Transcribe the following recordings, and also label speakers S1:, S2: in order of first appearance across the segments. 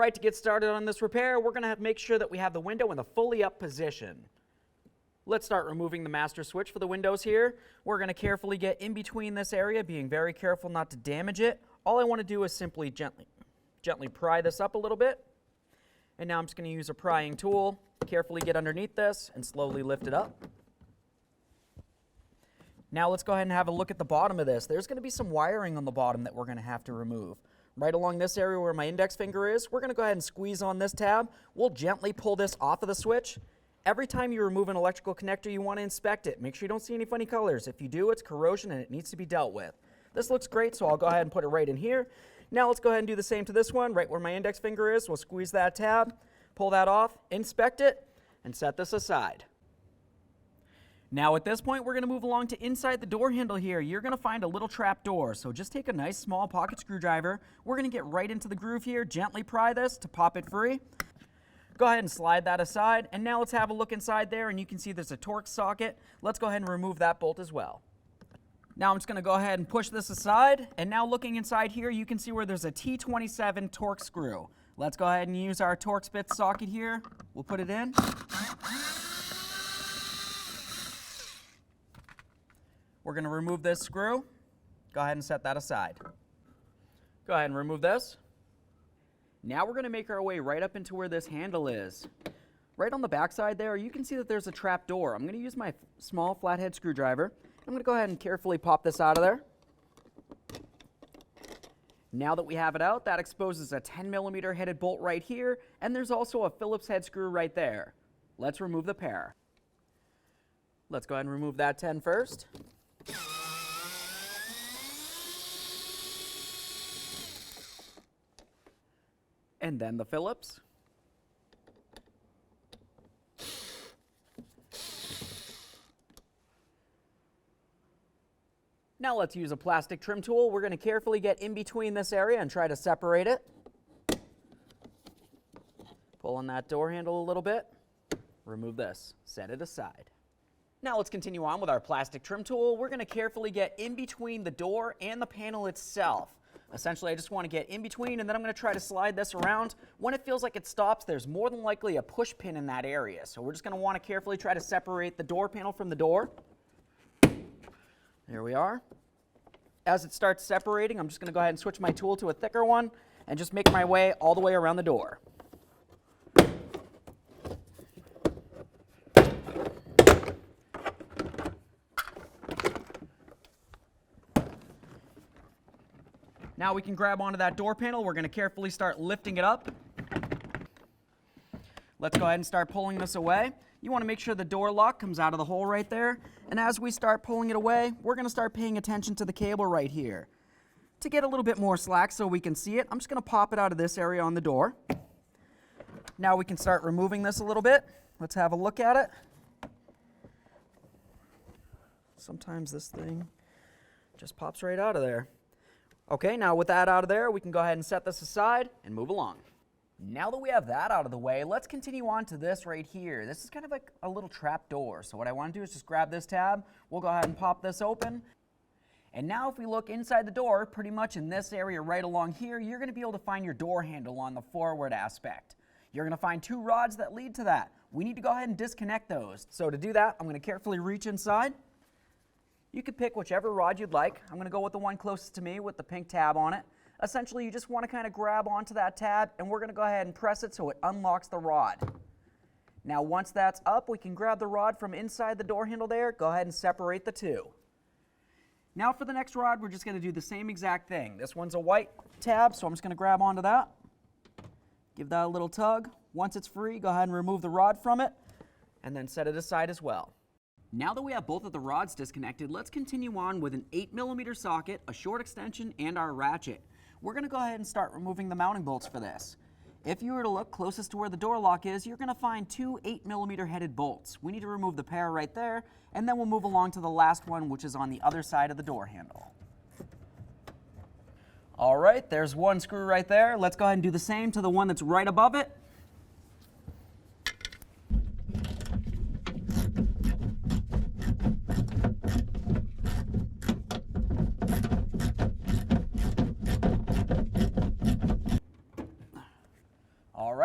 S1: right, to get started on this repair, we're going to make sure that we have the window in the fully up position. Let's start removing the master switch for the windows here. We're going to carefully get in between this area, being very careful not to damage it. All I want to do is simply gently pry this up a little bit. And now I'm just going to use a prying tool, carefully get underneath this, and slowly lift it up. Now let's go ahead and have a look at the bottom of this. There's going to be some wiring on the bottom that we're going to have to remove. Right along this area where my index finger is, we're going to go ahead and squeeze on this tab. We'll gently pull this off of the switch. Every time you remove an electrical connector, you want to inspect it. Make sure you don't see any funny colors. If you do, it's corrosion and it needs to be dealt with. This looks great, so I'll go ahead and put it right in here. Now let's go ahead and do the same to this one, right where my index finger is. We'll squeeze that tab, pull that off, inspect it, and set this aside. Now at this point, we're going to move along to inside the door handle here. You're going to find a little trap door, so just take a nice small pocket screwdriver. We're going to get right into the groove here, gently pry this to pop it free. Go ahead and slide that aside, and now let's have a look inside there, and you can see there's a Torx socket. Let's go ahead and remove that bolt as well. Now I'm just going to go ahead and push this aside, and now looking inside here, you can see where there's a T27 Torx screw. Let's go ahead and use our Torx bit socket here. We'll put it in. We're going to remove this screw. Go ahead and set that aside. Go ahead and remove this. Now we're going to make our way right up into where this handle is. Right on the back side there, you can see that there's a trap door. I'm going to use my small flathead screwdriver. I'm going to go ahead and carefully pop this out of there. Now that we have it out, that exposes a 10mm headed bolt right here, and there's also a Phillips head screw right there. Let's remove the pair. Let's go ahead and remove that 10 first. And then the Phillips. Now let's use a plastic trim tool. We're going to carefully get in between this area and try to separate it. Pull on that door handle a little bit. Remove this. Set it aside. Now let's continue on with our plastic trim tool. We're going to carefully get in between the door and the panel itself. Essentially, I just want to get in between, and then I'm going to try to slide this around. When it feels like it stops, there's more than likely a push pin in that area. So we're just going to want to carefully try to separate the door panel from the door. There we are. As it starts separating, I'm just going to go ahead and switch my tool to a thicker one and just make my way all the way around the door. Now we can grab onto that door panel. We're going to carefully start lifting it up. Let's go ahead and start pulling this away. You want to make sure the door lock comes out of the hole right there. And as we start pulling it away, we're going to start paying attention to the cable right here. To get a little bit more slack so we can see it, I'm just going to pop it out of this area on the door. Now we can start removing this a little bit. Let's have a look at it. Sometimes this thing just pops right out of there. Okay, now with that out of there, we can go ahead and set this aside and move along. Now that we have that out of the way, let's continue on to this right here. This is kind of like a little trap door. So what I want to do is just grab this tab. We'll go ahead and pop this open. And now if we look inside the door, pretty much in this area right along here, you're going to be able to find your door handle on the forward aspect. You're going to find two rods that lead to that. We need to go ahead and disconnect those. So to do that, I'm going to carefully reach inside. You can pick whichever rod you'd like. I'm going to go with the one closest to me with the pink tab on it. Essentially, you just want to kind of grab onto that tab, and we're going to go ahead and press it so it unlocks the rod. Now, once that's up, we can grab the rod from inside the door handle there. Go ahead and separate the two. Now for the next rod, we're just going to do the same exact thing. This one's a white tab, so I'm just going to grab onto that. Give that a little tug. Once it's free, go ahead and remove the rod from it, and then set it aside as well. Now that we have both of the rods disconnected, let's continue on with an 8mm socket, a short extension, and our ratchet. We're going to go ahead and start removing the mounting bolts for this. If you were to look closest to where the door lock is, you're going to find two 8mm headed bolts. We need to remove the pair right there, and then we'll move along to the last one, which is on the other side of the door handle. All right, there's one screw right there. Let's go ahead and do the same to the one that's right above it.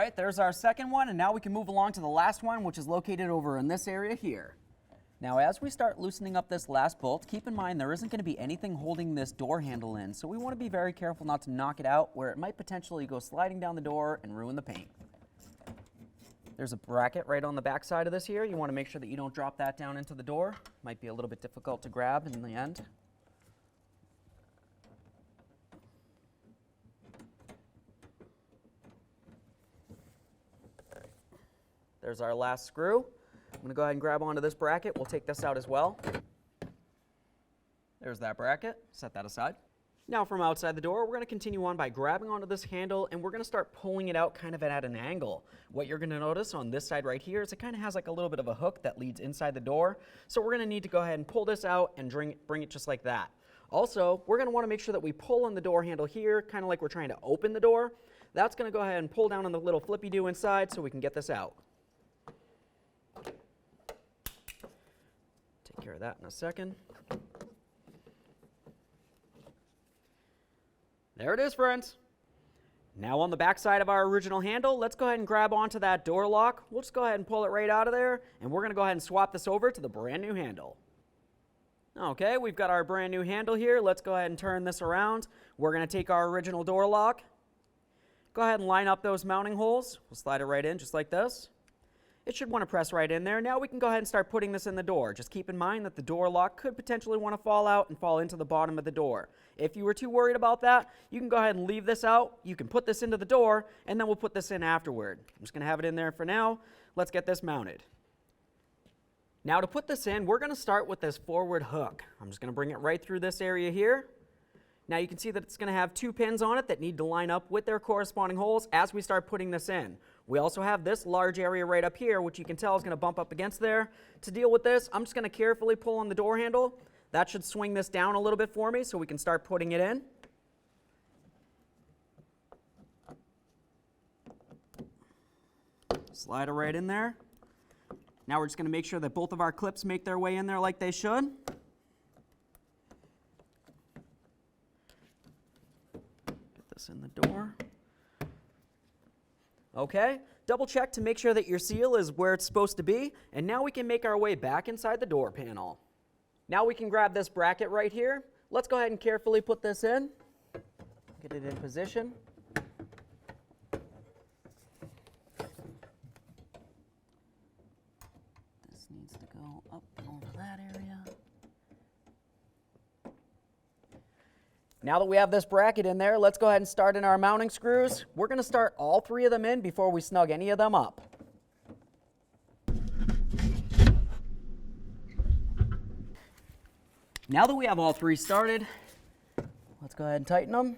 S1: right, there's our second one, and now we can move along to the last one, which is located over in this area here. Now, as we start loosening up this last bolt, keep in mind there isn't going to be anything holding this door handle in, so we want to be very careful not to knock it out where it might potentially go sliding down the door and ruin the paint. There's a bracket right on the back side of this here. You want to make sure that you don't drop that down into the door. Might be a little bit difficult to grab in the end. There's our last screw. I'm going to go ahead and grab onto this bracket. We'll take this out as well. There's that bracket. Set that aside. Now from outside the door, we're going to continue on by grabbing onto this handle, and we're going to start pulling it out kind of at an angle. What you're going to notice on this side right here is it kind of has like a little bit of a hook that leads inside the door. So we're going to need to go ahead and pull this out and bring it just like that. Also, we're going to want to make sure that we pull on the door handle here, kind of like we're trying to open the door. That's going to go ahead and pull down on the little flippy-do inside so we can get this out. Take care of that in a second. There it is, friends. Now on the back side of our original handle, let's go ahead and grab onto that door lock. We'll just go ahead and pull it right out of there, and we're going to go ahead and swap this over to the brand new handle. Okay, we've got our brand new handle here. Let's go ahead and turn this around. We're going to take our original door lock. Go ahead and line up those mounting holes. We'll slide it right in just like this. It should want to press right in there. Now we can go ahead and start putting this in the door. Just keep in mind that the door lock could potentially want to fall out and fall into the bottom of the door. If you were too worried about that, you can go ahead and leave this out. You can put this into the door, and then we'll put this in afterward. I'm just going to have it in there for now. Let's get this mounted. Now to put this in, we're going to start with this forward hook. I'm just going to bring it right through this area here. Now you can see that it's going to have 2 pins on it that need to line up with their corresponding holes as we start putting this in. We also have this large area right up here, which you can tell is going to bump up against there. To deal with this, I'm just going to carefully pull on the door handle. That should swing this down a little bit for me so we can start putting it in. Slide it right in there. Now we're just going to make sure that both of our clips make their way in there like they should. Get this in the door. Okay, double check to make sure that your seal is where it's supposed to be, and now we can make our way back inside the door panel. Now we can grab this bracket right here. Let's go ahead and carefully put this in. Get it in position. This needs to go up over that area. Now that we have this bracket in there, let's go ahead and start in our mounting screws. We're going to start all 3 of them in before we snug any of them up. Now that we have all 3 started, let's go ahead and tighten them.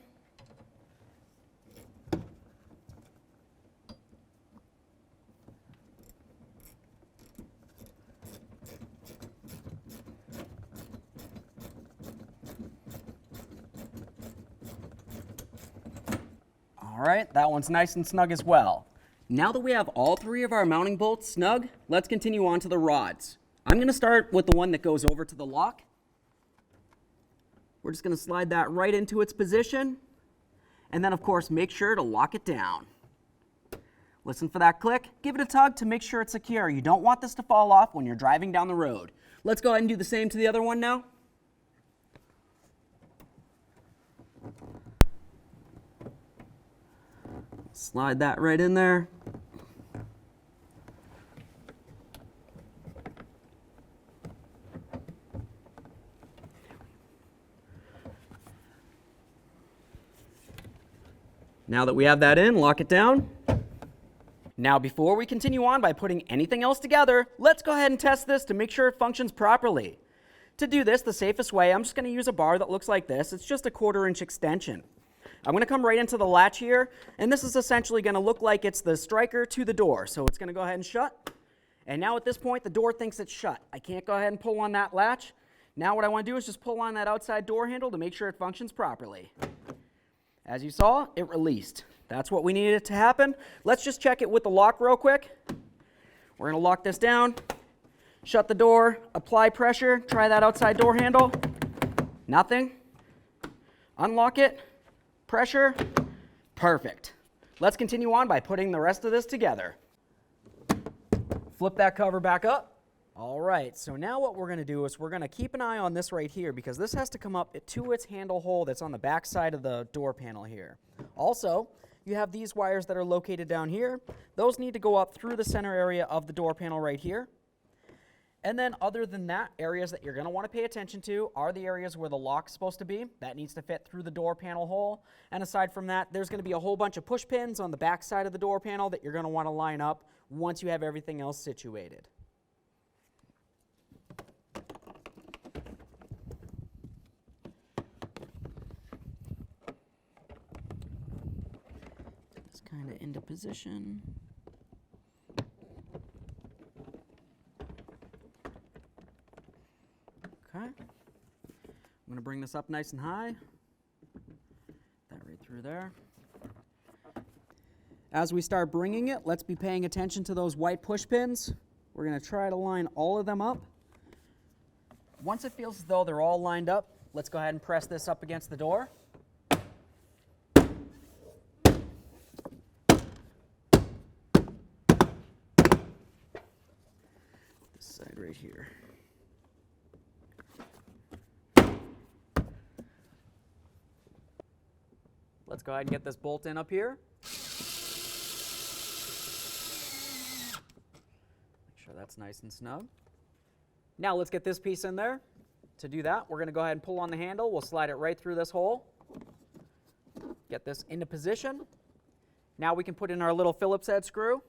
S1: All right, that one's nice and snug as well. Now that we have all 3 of our mounting bolts snug, let's continue on to the rods. I'm going to start with the one that goes over to the lock. We're just going to slide that right into its position, and then of course make sure to lock it down. Listen for that click. Give it a tug to make sure it's secure. You don't want this to fall off when you're driving down the road. Let's go ahead and do the same to the other one now. Slide that right in there. Now that we have that in, lock it down. Now before we continue on by putting anything else together, let's go ahead and test this to make sure it functions properly. To do this the safest way, I'm just going to use a bar that looks like this. It's just a 1/4 inch extension. I'm going to come right into the latch here, and this is essentially going to look like it's the striker to the door. So it's going to go ahead and shut. And now at this point, the door thinks it's shut. I can't go ahead and pull on that latch. Now what I want to do is just pull on that outside door handle to make sure it functions properly. As you saw, it released. That's what we needed to happen. Let's just check it with the lock real quick. We're going to lock this down, shut the door, apply pressure, try that outside door handle. Nothing. Unlock it. Pressure. Perfect. Let's continue on by putting the rest of this together. Flip that cover back up. All right, so now what we're going to do is we're going to keep an eye on this right here because this has to come up to its handle hole that's on the back side of the door panel here. Also, you have these wires that are located down here. Those need to go up through the center area of the door panel right here. And then other than that, areas that you're going to want to pay attention to are the areas where the lock's supposed to be. That needs to fit through the door panel hole. And aside from that, there's going to be a whole bunch of push pins on the back side of the door panel that you're going to want to line up once you have everything else situated. Get this kind of into position. Okay, I'm going to bring this up nice and high. That right through there. As we start bringing it, let's be paying attention to those white push pins. We're going to try to line all of them up. Once it feels as though they're all lined up, let's go ahead and press this up against the door. This side right here. Let's go ahead and get this bolt in up here. Make sure that's nice and snug. Now let's get this piece in there. To do that, we're going to go ahead and pull on the handle. We'll slide it right through this hole. Get this into position. Now we can put in our little Phillips head screw.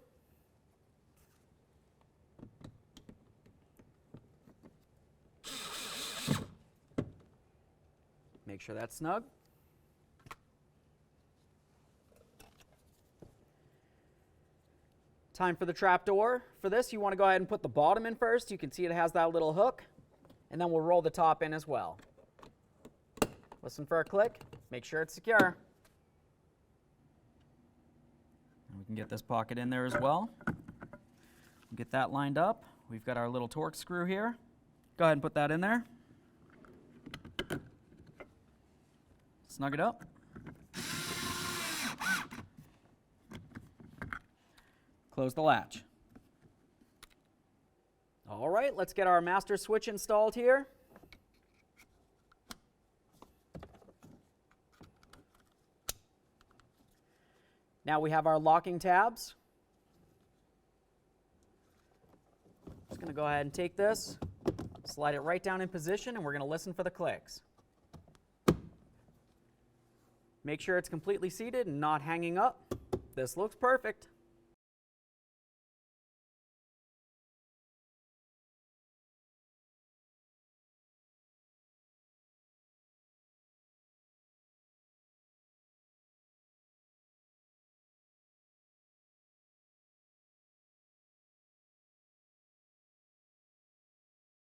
S1: Make sure that's snug. Time for the trap door. For this, you want to go ahead and put the bottom in first. You can see it has that little hook. And then we'll roll the top in as well. Listen for a click. Make sure it's secure. And we can get this pocket in there as well. Get that lined up. We've got our little Torx screw here. Go ahead and put that in there. Snug it up. Close the latch. All right, let's get our master switch installed here. Now we have our locking tabs. Just going to go ahead and take this, slide it right down in position, and we're going to listen for the clicks. Make sure it's completely seated and not hanging up. This looks perfect.